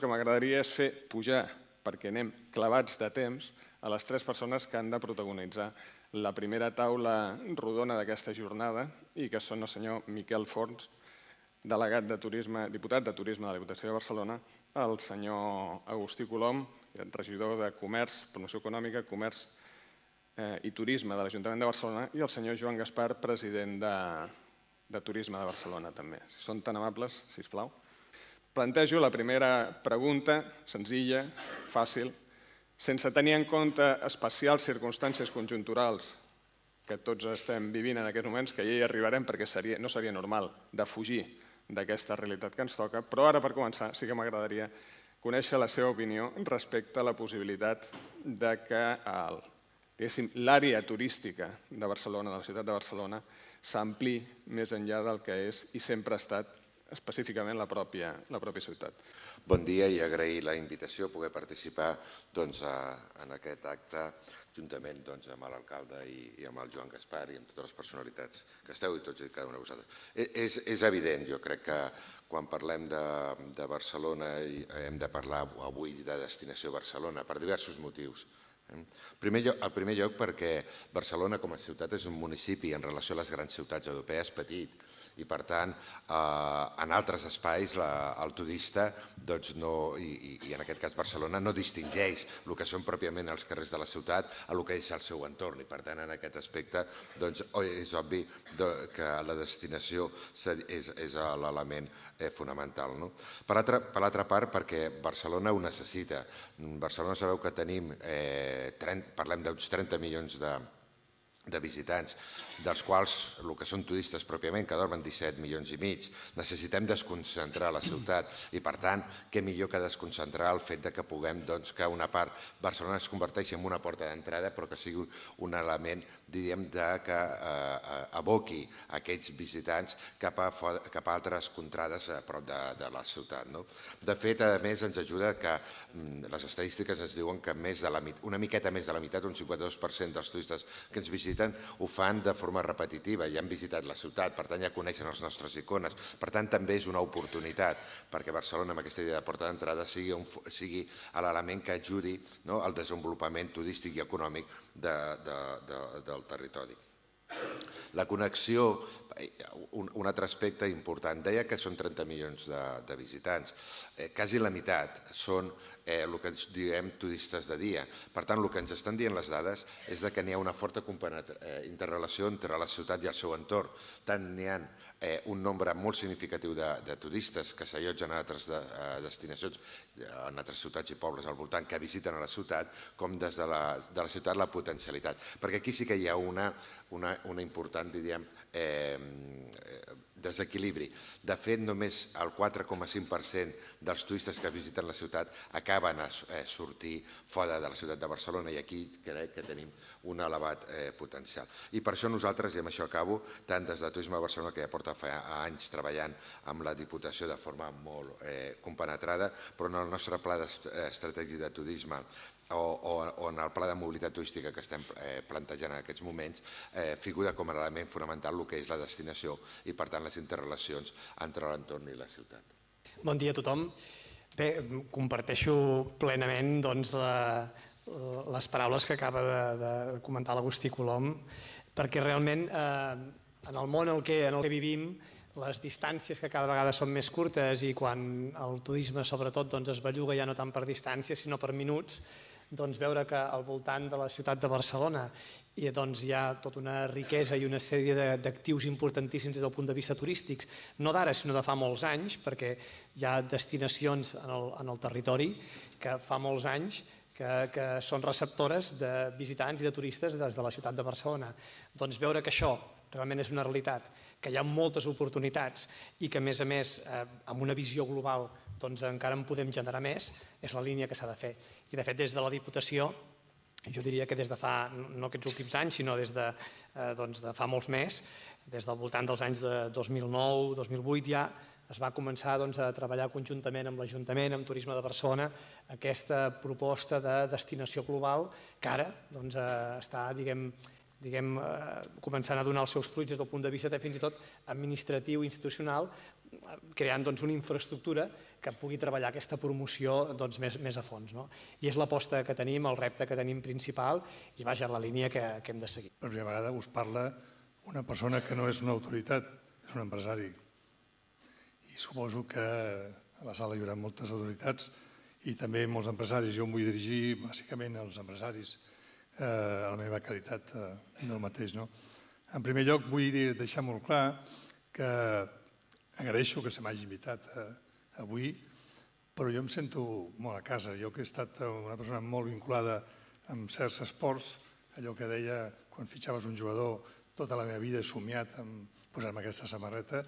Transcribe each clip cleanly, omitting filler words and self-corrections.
que m'agradaria és fer pujar, perquè anem clavats de temps, a les 3 persones que han de protagonitzar la primera taula rodona d'aquesta jornada i que són el senyor Miquel Forns, delegat de Turisme, diputat de Turisme de la Diputació de Barcelona, el senyor Agustí Colom, regidor de Comerç, Promoció Econòmica, Comerç i Turisme de l'Ajuntament de Barcelona, i el senyor Joan Gaspar, president de Turisme de Barcelona, també. Si són tan amables, sisplau. Plantejo la primera pregunta, senzilla, fàcil, sense tenir en compte especials circumstàncies conjunturals que tots estem vivint en aquests moments, que ja hi arribarem perquè no seria normal defugir d'aquesta realitat que ens toca, però ara, per començar, sí que m'agradaria conèixer la seva opinió respecte a la possibilitat que l'àrea turística de Barcelona, de la ciutat de Barcelona, s'ampli més enllà del que és i sempre ha estat específicament la pròpia ciutat. Bon dia i agrair la invitació a poder participar en aquest acte juntament amb l'alcalde i amb el Joan Gaspar i amb totes les personalitats que esteu i tots i cada una de vosaltres. És evident, jo crec que quan parlem de Barcelona hem de parlar avui de destinació Barcelona per diversos motius. En primer lloc perquè Barcelona com a ciutat és un municipi en relació a les grans ciutats europees petit i per tant en altres espais el turista i en aquest cas Barcelona no distingeix el que són pròpiament els carrers de la ciutat a el que és el seu entorn i per tant en aquest aspecte és obvi que la destinació és l'element fonamental. Per altra part perquè Barcelona ho necessita. Barcelona sabeu que tenim parlem d'uns 30 milions de visitants, dels quals el que són turistes pròpiament, que dormen 17 milions i mig, necessitem desconcentrar la ciutat i per tant, què millor que desconcentrar el fet que puguem que una part Barcelona es converteixi en una porta d'entrada però que sigui un element que aboqui aquests visitants cap a altres contrades a prop de la ciutat. De fet, a més, ens ajuda que les estadístiques ens diuen que una miqueta més de la meitat, un 52% dels turistes que ens visiten ho fan de forma repetitiva, ja han visitat la ciutat, per tant ja coneixen les nostres icones, per tant també és una oportunitat perquè Barcelona amb aquesta idea de porta d'entrada sigui l'element que ajudi al desenvolupament turístic i econòmic del territori. La connexió, un altre aspecte important, deia que són 30 milions de visitants, quasi la meitat són el que ens diem turistes de dia. Per tant, el que ens estan dient les dades és que n'hi ha una forta interrelació entre la ciutat i el seu entorn. Tant n'hi ha un nombre molt significatiu de turistes que s'allotgen a altres destinacions, en altres ciutats i pobles al voltant, que visiten a la ciutat, com des de la ciutat la potencialitat. Perquè aquí sí que hi ha una important, diríem, desequilibri. De fet, només el 4,5% dels turistes que visiten la ciutat acaben a sortir fora de la ciutat de Barcelona i aquí crec que tenim un elevat potencial. I per això nosaltres, i amb això acabo, tant des de Turisme de Barcelona, que ja porta fa anys treballant amb la Diputació de forma molt compenetrada, però en el nostre pla estratègic de turisme o en el pla de mobilitat turística que estem plantejant en aquests moments, figura com a element fonamental el que és la destinació i, per tant, les interrelacions entre l'entorn i la ciutat. Bon dia a tothom. Bé, comparteixo plenament les paraules que acaba de comentar l'Agustí Colom, perquè realment en el món en què vivim les distàncies que cada vegada són més curtes i quan el turisme sobretot es belluga ja no tant per distàncies sinó per minuts, veure que al voltant de la ciutat de Barcelona hi ha tota una riquesa i una sèrie d'actius importantíssims des del punt de vista turístic, no d'ara sinó de fa molts anys, perquè hi ha destinacions en el territori que fa molts anys que són receptores de visitants i de turistes des de la ciutat de Barcelona. Doncs veure que això realment és una realitat, que hi ha moltes oportunitats i que a més amb una visió global encara en podem generar més, és la línia que s'ha de fer. I de fet des de la Diputació, jo diria que des de fa, no aquests últims anys, sinó des de fa molts més, des del voltant dels anys de 2009-2008 ja es va començar a treballar conjuntament amb l'Ajuntament, amb Turisme de Barcelona, aquesta proposta de destinació global que ara està, començant a donar els seus fruits des del punt de vista fins i tot administratiu i institucional, creant una infraestructura que pugui treballar aquesta promoció més a fons. I és l'aposta que tenim, el repte que tenim principal i vaja, la línia que hem de seguir. Per primera vegada us parla una persona que no és una autoritat, és un empresari. I suposo que a la sala hi haurà moltes autoritats i també molts empresaris. Jo em vull dirigir bàsicament als empresaris a la meva qualitat del mateix. En primer lloc vull deixar molt clar que agraeixo que se m'hagi invitat avui, però jo em sento molt a casa. Jo que he estat una persona molt vinculada amb certs esports, allò que deia quan fitxaves un jugador, tota la meva vida he somiat en posar-me aquesta samarreta,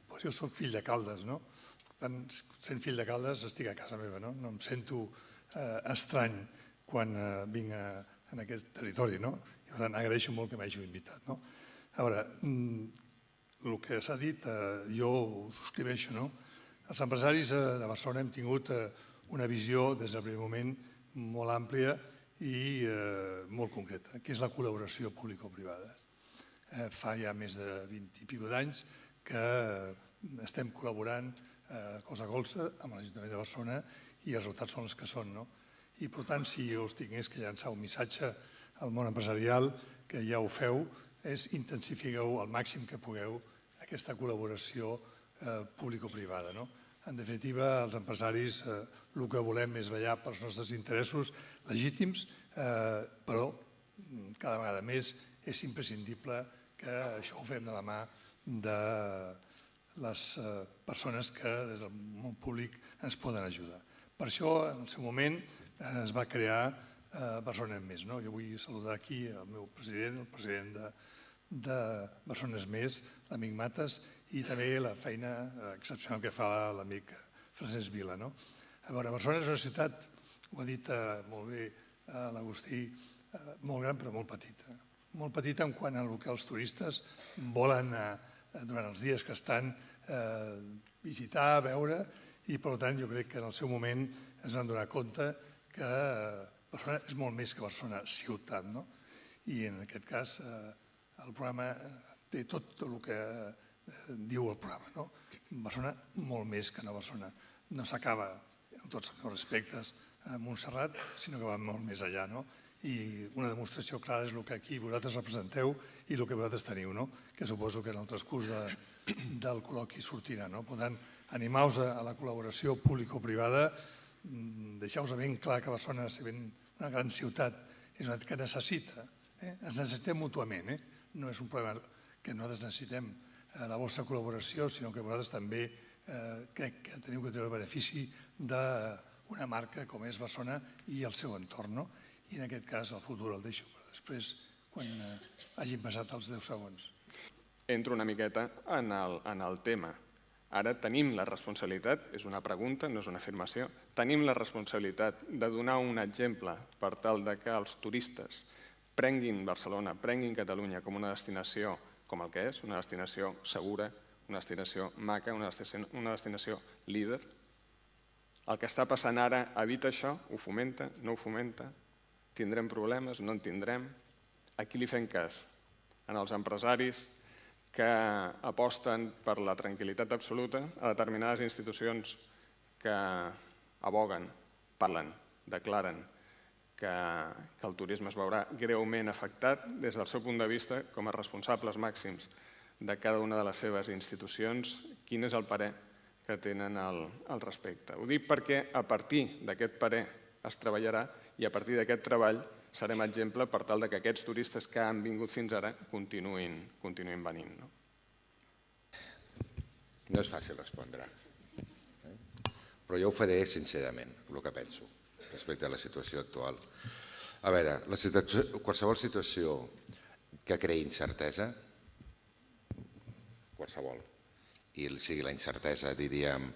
doncs jo soc fill de Caldes, no? Per tant, sent fill de Caldes estic a casa meva, no em sento estrany quan vinc en aquest territori, no? I per tant, agraeixo molt que m'hagi invitat. A veure, el que s'ha dit jo ho subscriveixo, no? Els empresaris de Barcelona hem tingut una visió des del primer moment molt àmplia i molt concreta, que és la col·laboració público-privada. Fa ja més de 20 i escaig d'anys que estem col·laborant colze a colze amb l'Ajuntament de Barcelona i els resultats són els que són. I per tant, si jo us tingués que llançar un missatge al món empresarial, que ja ho feu, és intensifiqueu al màxim que pugueu aquesta col·laboració público-privada. En definitiva, els empresaris el que volem és vetllar pels nostres interessos legítims, però cada vegada més és imprescindible que això ho fem de la mà de les persones que des del món públic ens poden ajudar. Per això, en el seu moment, es va crear Barcelona Més. Jo vull saludar aquí el meu president, el president de Barcelona Més, l'amic Mates, i també la feina excepcional que fa l'amic Francesc Vila. A veure, Barcelona és una ciutat, ho ha dit molt bé l'Agustí, molt gran però molt petita. Molt petita en quant al que els turistes volen durant els dies que estan visitar, veure, i per tant jo crec que en el seu moment es van donar compte que Barcelona és molt més que Barcelona ciutat. I en aquest cas el programa té tot el que diu el programa. Barcelona molt més que no Barcelona. No s'acaba, amb tots els meus respectes, a Montserrat, sinó que va molt més allà. I una demostració clara és el que aquí vosaltres representeu i el que vosaltres teniu, que suposo que en el transcurs del col·loqui sortirà. Per tant, animeu-vos a la col·laboració público-privada, deixeu-vos ben clar que Barcelona, sent una gran ciutat, és una que necessita, ens necessitem mútuament, no és un problema que nosaltres necessitem la vostra col·laboració, sinó que vosaltres també crec que teniu que treure benefici d'una marca com és Barcelona i el seu entorn. I en aquest cas el futur el deixo per després, quan hagin passat els 10 segons. Entro una miqueta en el tema. Ara tenim la responsabilitat, és una pregunta, no és una afirmació, tenim la responsabilitat de donar un exemple per tal que els turistes prenguin Barcelona, prenguin Catalunya com una destinació com el que és, una destinació segura, una destinació maca, una destinació líder. El que està passant ara evita això? Ho fomenta? No ho fomenta? Tindrem problemes? No en tindrem? A qui li fem cas? En els empresaris que aposten per la tranquil·litat absoluta, a determinades institucions que aboguen, parlen, declaren que el turisme es veurà greument afectat des del seu punt de vista com a responsables màxims de cada una de les seves institucions, quin és el parer que tenen al respecte. Ho dic perquè a partir d'aquest parer es treballarà i a partir d'aquest treball serem exemple per tal que aquests turistes que han vingut fins ara continuïn venint. No és fàcil respondre, però jo ho faré sincerament, el que penso respecte a la situació actual. A veure, qualsevol situació que creï incertesa, qualsevol, i sigui la incertesa, diríem,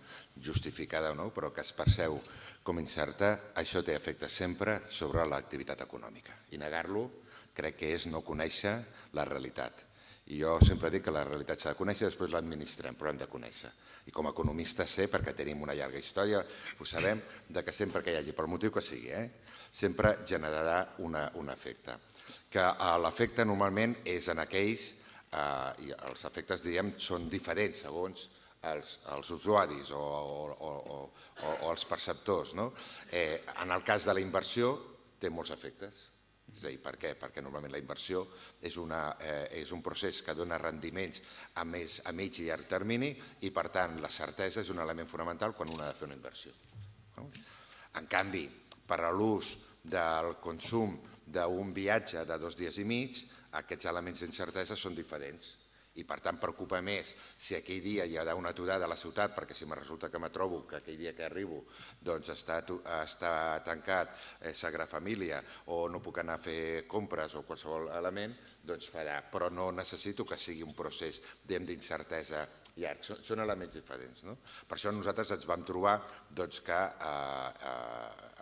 justificada o no, però que es perceu com incerta, això té efectes sempre sobre l'activitat econòmica. I negar-lo crec que és no conèixer la realitat. I jo sempre dic que la realitat s'ha de conèixer i després l'administrem, però hem de conèixer. I com a economista sé, perquè tenim una llarga història, ho sabem, que sempre que hi hagi, per motiu que sigui, sempre generarà un efecte. Que l'efecte normalment és en aquells, i els efectes, diguem, són diferents segons els usuaris o els perceptors. En el cas de la inversió té molts efectes. És a dir, per què? Perquè normalment la inversió és un procés que dona rendiments a mig i llarg termini i, per tant, la certesa és un element fonamental quan un ha de fer una inversió. En canvi, per a l'ús del consum d'un viatge de 2 dies i mig, aquests elements d'incertesa són diferents. I, per tant, preocupa més si aquell dia hi haurà una aturada a la ciutat, perquè si me resulta que me trobo que aquell dia que arribo està tancat Sagrada Família o no puc anar a fer compres o qualsevol element, doncs farà. Però no necessito que sigui un procés d'incertesa llarg. Són elements diferents. Per això nosaltres ens vam trobar que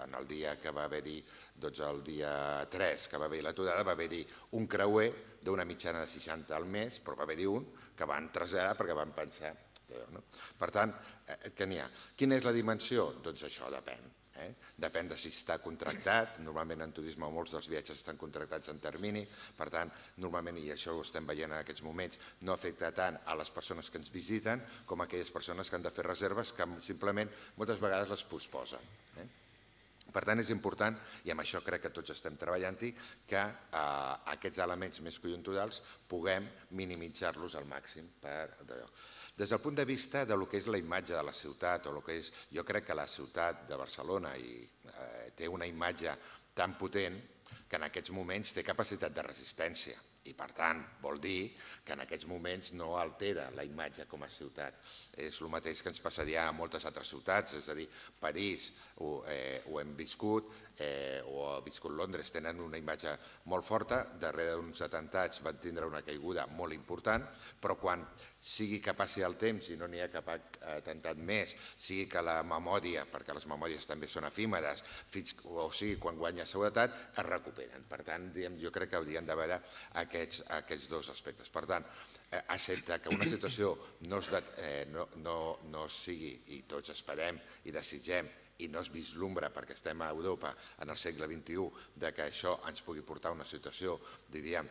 en el dia que va haver-hi, el dia 3, que va haver-hi l'aturada, va haver-hi un creuer d'una mitjana de 60 al mes, però va haver-hi un que van traslladar perquè van pensar. Per tant, què n'hi ha? Quina és la dimensió? Doncs això depèn. Depèn de si està contractat. Normalment en turisme molts dels viatges estan contractats en termini. Per tant, normalment, i això ho estem veient en aquests moments, no afecta tant a les persones que ens visiten com a aquelles persones que han de fer reserves que simplement moltes vegades les posposen. Per tant, és important, i amb això crec que tots estem treballant-hi, que aquests elements més conjunturals puguem minimitzar-los al màxim. Des del punt de vista del que és la imatge de la ciutat, jo crec que la ciutat de Barcelona té una imatge tan potent que en aquests moments té capacitat de resistència. I, per tant, vol dir que en aquests moments no altera la imatge com a ciutat. És el mateix que ens passaria a moltes altres ciutats, és a dir, París ho hem viscut, o ha viscut Londres, tenen una imatge molt forta, darrere d'uns atemptats van tindre una caiguda molt important, però quan sigui que passi el temps i no n'hi ha cap atemptat més, sigui que la memòria, perquè les memòries també són efímeres, o sigui, quan guanya seguretat, es recuperen. Per tant, jo crec que haurien de veure aquests dos aspectes. Per tant, excepte que una situació no sigui, i tots esperem i desitgem, i no es vislumbra perquè estem a Europa en el segle XXI, que això ens pugui portar a una situació, diríem,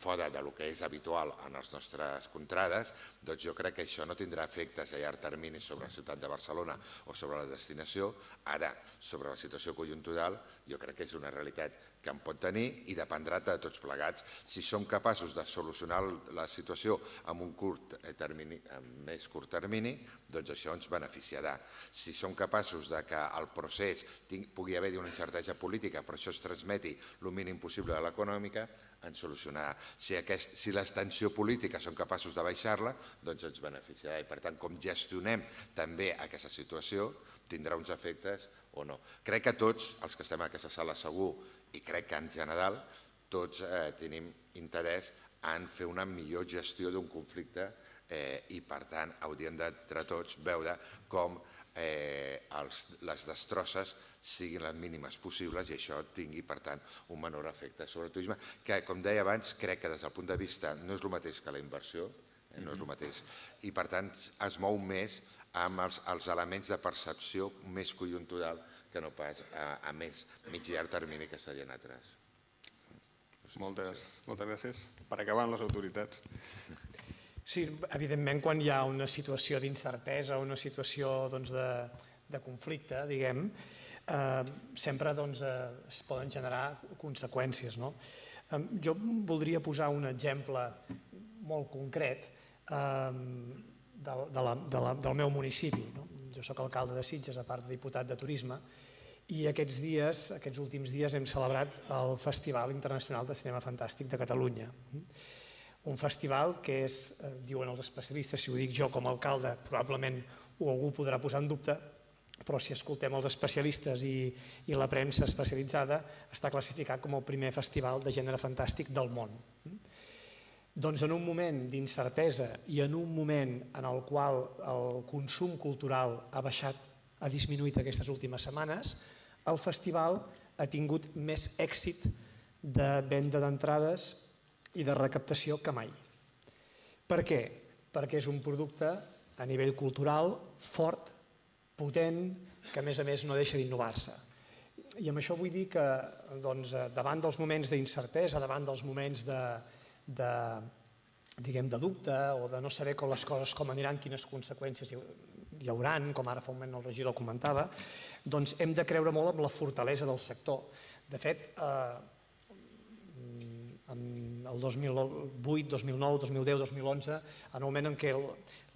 fora del que és habitual en les nostres contrades, doncs jo crec que això no tindrà efectes a llarg termini sobre la ciutat de Barcelona o sobre la destinació. Ara, sobre la situació conjuntural, jo crec que és una realitat que en pot tenir i dependrà de tots plegats. Si som capaços de solucionar la situació en un més curt termini, doncs això ens beneficiarà. Si som capaços que el procés pugui haver-hi una incertesa política, però això es transmeti el mínim possible a l'econòmica, ens solucionarà. Si la tensió política som capaços de baixar-la, doncs ens beneficiarà. I per tant, com gestionem també aquesta situació, tindrà uns efectes o no. Crec que tots els que estem en aquesta sala segur, i crec que en general tots tenim interès en fer una millor gestió d'un conflicte i per tant hauríem d'entre tots veure com les destrosses siguin les mínimes possibles i això tingui per tant un menor efecte sobre el turisme, que com deia abans crec que des del punt de vista no és el mateix que la inversió, no és el mateix, i per tant es mou més amb els elements de percepció més conjuntural que no pas a més mig i llarg termini que serien altres. Moltes gràcies. Per acabar amb les autoritats. Sí, evidentment, quan hi ha una situació d'incertesa o una situació de conflicte, diguem, sempre es poden generar conseqüències. Jo voldria posar un exemple molt concret del meu municipi. Jo soc alcalde de Sitges, a part de diputat de turisme, i aquests últims dies hem celebrat el Festival Internacional de Cinema Fantàstic de Catalunya. Un festival que és, diuen els especialistes, si ho dic jo com a alcalde, probablement algú podrà posar en dubte, però si escoltem els especialistes i la premsa especialitzada, està classificat com el primer festival de gènere fantàstic del món. Doncs en un moment d'incertesa i en un moment en el qual el consum cultural ha disminuït aquestes últimes setmanes, el festival ha tingut més èxit de venda d'entrades i de recaptació que mai. Per què? Perquè és un producte a nivell cultural fort, potent, que a més no deixa d'innovar-se. I amb això vull dir que davant dels moments d'incertesa, davant dels moments diguem, de dubte o de no saber com les coses com aniran, quines conseqüències hi hauran, com ara fa un moment el regidor comentava, doncs hem de creure molt en la fortalesa del sector. De fet, el 2008, 2009, 2010, 2011, en el moment en què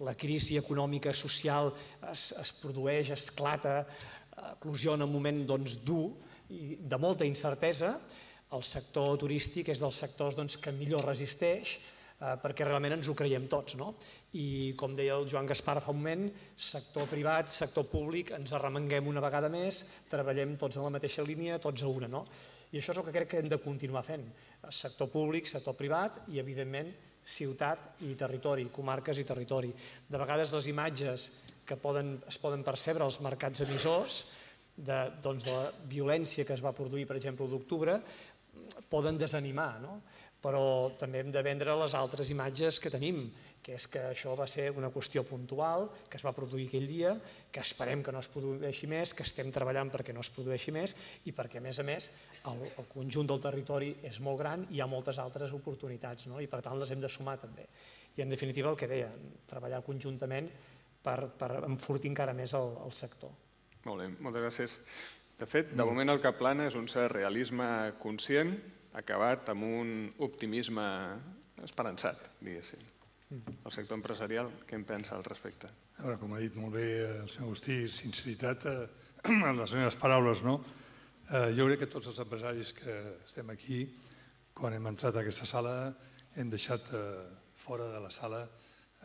la crisi econòmica, social es produeix, esclata, eclosiona en un moment dur i de molta incertesa, el sector turístic és dels sectors que millor resisteix perquè realment ens ho creiem tots. I com deia el Joan Gaspar fa un moment, sector privat, sector públic, ens arremanguem una vegada més, treballem tots en la mateixa línia, tots a una. I això és el que crec que hem de continuar fent. Sector públic, sector privat i, evidentment, ciutat i territori, comarques i territori. De vegades les imatges que es poden percebre als mercats emissors de la violència que es va produir, per exemple, d'octubre, poden desanimar, però també hem de vendre les altres imatges que tenim, que és que això va ser una qüestió puntual, que es va produir aquell dia, que esperem que no es produeixi més, que estem treballant perquè no es produeixi més i perquè, a més, el conjunt del territori és molt gran i hi ha moltes altres oportunitats i, per tant, les hem de sumar també. I, en definitiva, el que deia, treballar conjuntament per enfortir encara més el sector. Molt bé, moltes gràcies. De fet, de moment el que plana és un cert realisme conscient, acabat amb un optimisme esperançat, diguéssim. El sector empresarial, què en pensa al respecte? A veure, com ha dit molt bé el senyor Agustí, sinceritat en les meves paraules, no? Jo crec que tots els empresaris que estem aquí, quan hem entrat a aquesta sala, hem deixat fora de la sala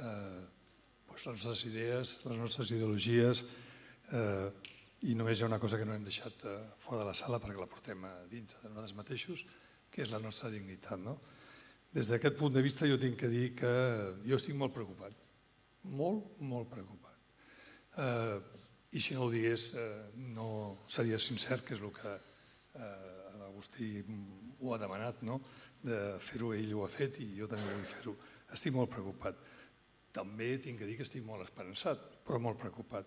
les nostres idees, les nostres ideologies, i només hi ha una cosa que no hem deixat fora de la sala perquè la portem a dins de nosaltres mateixos, que és la nostra dignitat. Des d'aquest punt de vista jo tinc que dir que jo estic molt preocupat, molt, molt preocupat. I si no ho digués no seria sincer, que és el que l'Agustí ho ha demanat, de fer-ho, ell ho ha fet i jo també vull fer-ho. Estic molt preocupat. També tinc que dir que estic molt esperançat, però molt preocupat.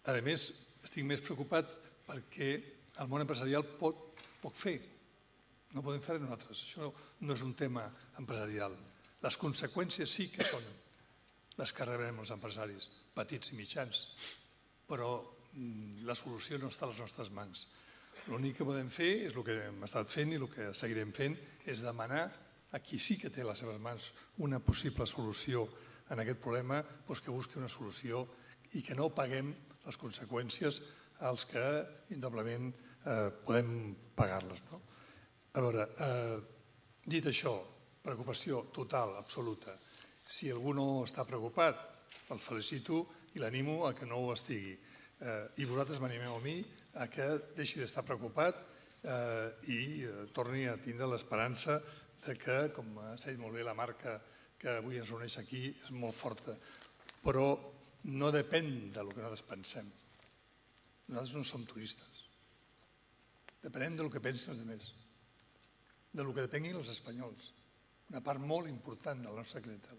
A més, estic més preocupat perquè el món empresarial pot fer. No podem fer nosaltres. Això no és un tema empresarial. Les conseqüències sí que són les que rebrem els empresaris, petits i mitjans, però la solució no està a les nostres mans. L'únic que podem fer és el que hem estat fent i el que seguirem fent, és demanar a qui sí que té a les seves mans una possible solució en aquest problema, que busqui una solució i que no paguem les conseqüències als que indoblement podem pagar-les. A veure, dit això, preocupació total, absoluta. Si algú no està preocupat, el felicito i l'animo a que no ho estigui. I vosaltres m'animeu a mi a que deixi d'estar preocupat i torni a tindre l'esperança que, com s'ha dit molt bé, la marca que avui ens reuneix aquí és molt forta, però no depèn del que nosaltres pensem. Nosaltres no som turistes. Depenem del que pensin els altres, del que depenguin els espanyols, una part molt important de la nostra clientela,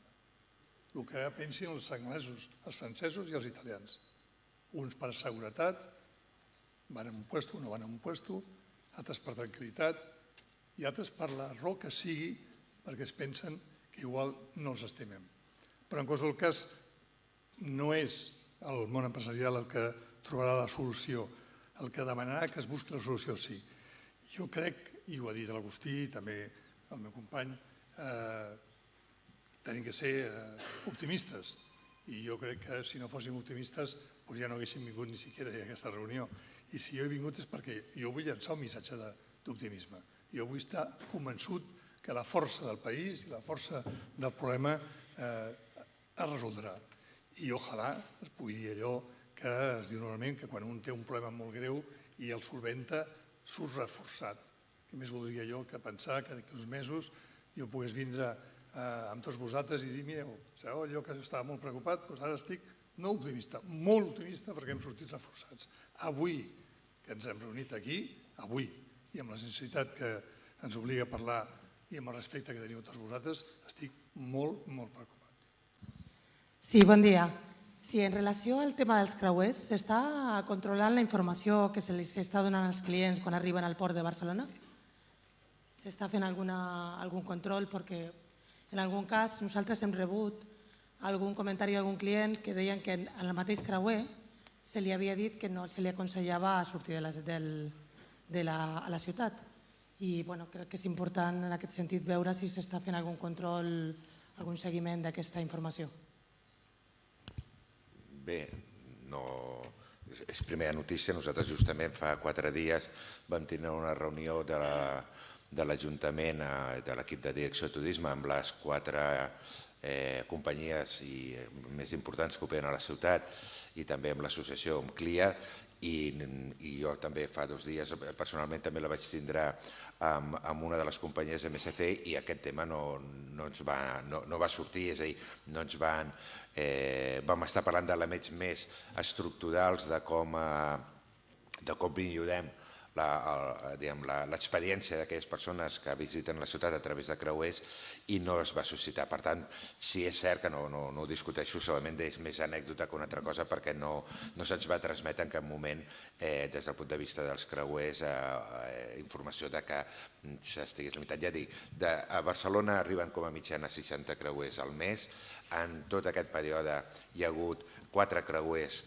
el que pensin els anglesos, els francesos i els italians. Uns per seguretat, van a un puesto, no van a un puesto, altres per tranquil·litat i altres per la raó que sigui perquè es pensen que igual no els estimem. Però en qualsevol cas no és el món empresarial el que trobarà la solució, el que demanarà que es busqui la solució sí. Jo crec, i ho ha dit l'Agustí i també el meu company, tenim que ser optimistes. I jo crec que si no fóssim optimistes ja no haguéssim vingut ni siquiera a aquesta reunió. I si jo he vingut és perquè jo vull llançar un missatge d'optimisme. Jo vull estar convençut que la força del país i la força del problema es resoldrà. I ojalà es pugui dir allò que es diu normalment, que quan un té un problema molt greu i el solventa, surt reforçat. Què més voldria jo que pensar que d'aquí uns mesos jo pogués vindre amb tots vosaltres i dir, mireu, sabeu allò que estava molt preocupat, doncs ara estic no optimista, molt optimista perquè hem sortit reforçats. Avui que ens hem reunit aquí, avui, i amb la sinceritat que ens obliga a parlar i amb el respecte que teniu tots vosaltres, estic molt, molt preocupat. Sí, bon dia. Sí, en relació al tema dels creuers, s'està controlant la informació que se'ls està donant als clients quan arriben al port de Barcelona? S'està fent algun control? Perquè En algun cas, nosaltres hem rebut algun comentari d'algun client que deien que en el mateix creuer se li havia dit que no se li aconsellava sortir a la ciutat. I crec que és important en aquest sentit veure si s'està fent algun control, algun seguiment d'aquesta informació. Bé, és primera notícia. Nosaltres justament fa 4 dies vam tenir una reunió de l'Ajuntament, de l'equip de direcció de turisme, amb les 4 companyies més importants que operen a la ciutat i també amb l'associació CLIA, i jo també fa 2 dies personalment també la vaig tindre amb una de les companyies MSC, i aquest tema no va sortir, és a dir, no ens van... Vam estar parlant d'elements més estructurals de com millorem l'experiència d'aquelles persones que visiten la ciutat a través de creuers, i no es va suscitar. Per tant, sí és cert que no ho discuteixo, solament és més anècdota que una altra cosa, perquè no se'ns va transmetre en cap moment, des del punt de vista dels creuers, informació que s'estigués limitat. Ja dic, a Barcelona arriben com a mitjana 60 creuers al mes. En tot aquest període hi ha hagut 4 creuers,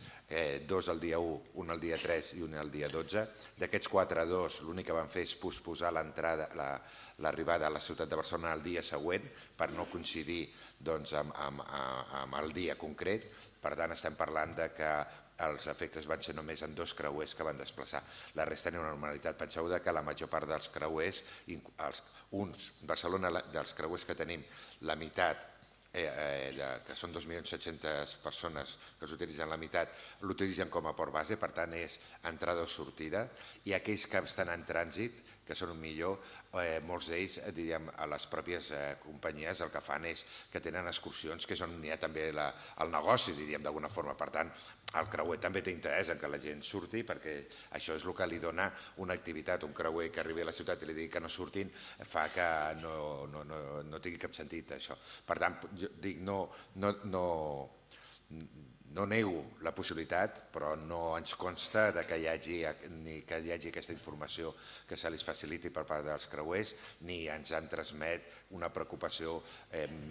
2 el dia 1, 1 el dia 3 i 1 el dia 12. D'aquests 4, 2, l'únic que van fer és posposar l'arribada a la ciutat de Barcelona el dia següent per no coincidir amb el dia concret. Per tant, estem parlant que els efectes van ser només en 2 creuers que van desplaçar. La resta era una normalitat. Penseu que la major part dels creuers, Barcelona, dels creuers que tenim, la meitat, que són 2.700.000 persones que els utilitzen, la meitat l'utilitzen com a port base, per tant és entrada o sortida, i aquells que estan en trànsit, que són un milió, molts d'ells, diríem, a les pròpies companyies el que fan és que tenen excursions, que és on hi ha també el negoci, diríem, d'alguna forma. Per tant, el creuer també té interès en que la gent surti, perquè això és el que li dona una activitat. Un creuer que arribi a la ciutat i li digui que no surtin fa que no tingui cap sentit, això. Per tant, jo dic, no nego la possibilitat, però no ens consta que hi hagi aquesta informació que se li faciliti per part dels creuers, ni ens han transmet una preocupació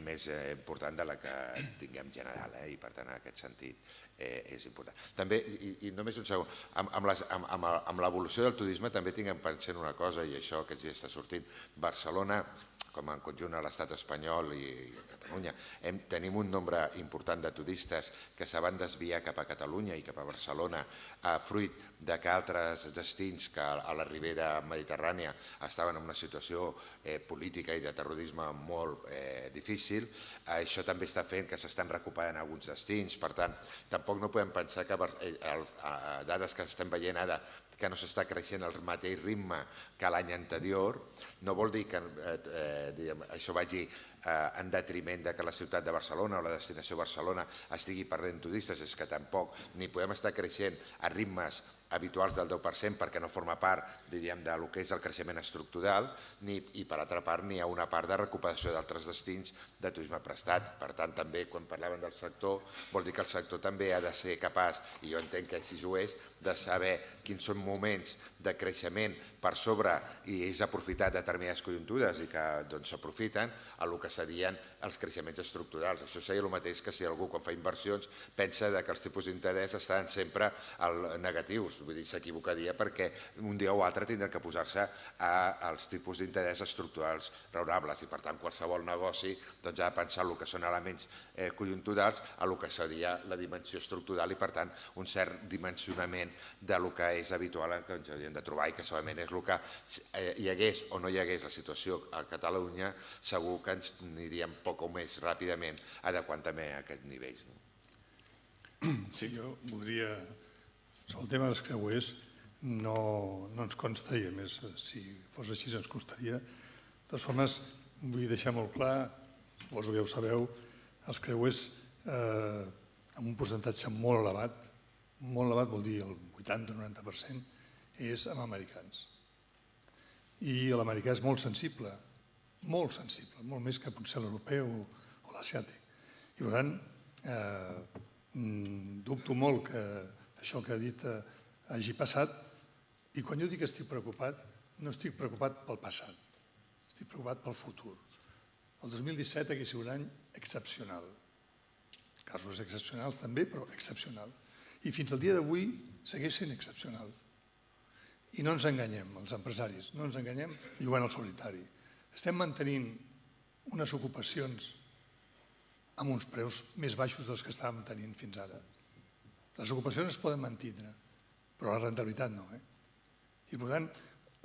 més important de la que tinguem general, i per tant en aquest sentit és important. També, i només un segon, amb l'evolució del turisme també tinguem pensant una cosa, i això que ja està sortint. Barcelona, com en conjunt a l'estat espanyol i a Catalunya, tenim un nombre important de turistes que se van desviar cap a Catalunya i cap a Barcelona, fruit que altres destins que a la ribera mediterrània estaven en una situació política i de terrorisme molt difícil. Això també està fent que s'estan recuperant alguns destins. Per tant, tampoc no podem pensar que dades que estem veient ara, que no s'està creixent al mateix ritme que l'any anterior, no vol dir que això vagi en detriment que la ciutat de Barcelona o la destinació Barcelona estigui perdent turistes. És que tampoc ni podem estar creixent a ritmes habituals del 10% perquè no forma part, diríem, del que és el creixement estructural, i per altra part ni hi ha una part de recuperació d'altres destins de turisme prestat. Per tant, també quan parlaven del sector, vol dir que el sector també ha de ser capaç, i jo entenc que així ho és, de saber quins són moments de creixement per sobre i ells aprofitar determinades conjuntures i que s'aprofiten a el que serien els creixements estructurals. Això seria el mateix que si algú quan fa inversions pensa que els tipus d'interès estan sempre negatius. Vull dir, s'equivocaria perquè un dia o altre tindran que posar-se als tipus d'interès estructurals raonables, i per tant qualsevol negoci ha de pensar el que són elements conjunturals a el que seria la dimensió estructural i per tant un cert dimensionament del que és habitual que ens hauríem de trobar, i que segurament és el que hi hagués o no hi hagués la situació a Catalunya, segur que ens aniríem poc o més ràpidament adequant també a aquests nivells. Sí, jo voldria... Sobre el tema dels creuers no ens consta, i a més si fos així ens costaria. De totes formes, vull deixar molt clar, suposo que ja ho sabeu, els creuers amb un percentatge molt elevat vol dir el 80-90%, és amb americans. I l'americà és molt sensible, molt més que potser l'europeu o l'asiàtic. I per tant, dubto molt que això que ha dit hagi passat, i quan jo dic que estic preocupat, no estic preocupat pel passat, estic preocupat pel futur. El 2017 hauria sigut un any excepcional. Casos excepcionals també, però excepcional. I fins al dia d'avui segueix sent excepcional. I no ens enganyem, els empresaris, no ens enganyem jugant al solitari. Estem mantenint unes ocupacions amb uns preus més baixos dels que estàvem tenint fins ara. Les ocupacions es poden mantindre, però la rentabilitat no. I per tant,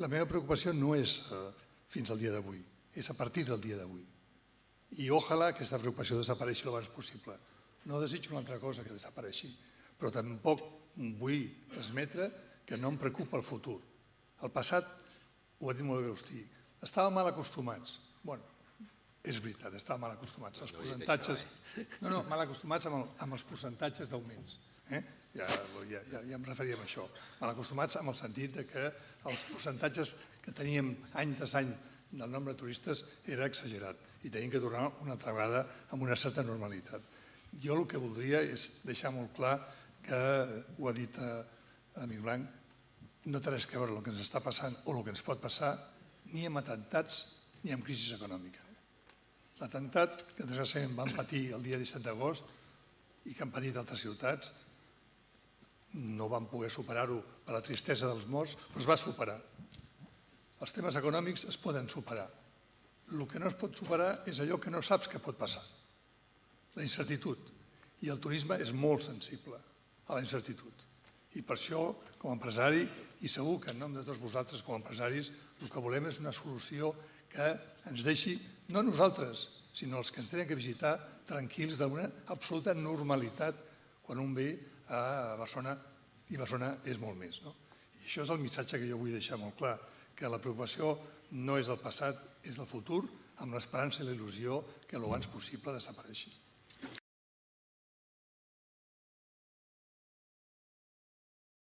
la meva preocupació no és fins al dia d'avui, és a partir del dia d'avui. I ojalà aquesta preocupació desapareixi el abans possible. No desitjo una altra cosa que desapareixi, però tampoc vull transmetre que no em preocupa el futur. El passat, ho ha dit molt bé Agustí, estàvem mal acostumats. Bé, és veritat, estàvem mal acostumats. Els percentatges... No, mal acostumats amb els percentatges d'augments. Ja em referia a això. Mal acostumats amb el sentit que els percentatges que teníem any tras any del nombre de turistes era exagerat i tenim que tornar una altra vegada amb una certa normalitat. Jo el que voldria és deixar molt clar que, ho ha dit l'amic Blanc, no té res a veure el que ens està passant o el que ens pot passar ni amb atemptats ni amb crisi econòmica. L'atemptat que desgraciadament vam patir el dia 17 d'agost i que han patit altres ciutats, no vam poder superar-ho per la tristesa dels morts, però es va superar. Els temes econòmics es poden superar. El que no es pot superar és allò que no saps que pot passar, la incertitud. I el turisme és molt sensible a la incertitud. I per això, com a empresari, i segur que en nom de tots vosaltres com a empresaris, el que volem és una solució que ens deixi, no nosaltres, sinó els que ens tenen que visitar, tranquils d'una absoluta normalitat quan un ve a Barcelona, i Barcelona és molt més. I això és el missatge que jo vull deixar molt clar, que la preocupació no és del passat, és del futur, amb l'esperança i la il·lusió que el abans possible desapareixi.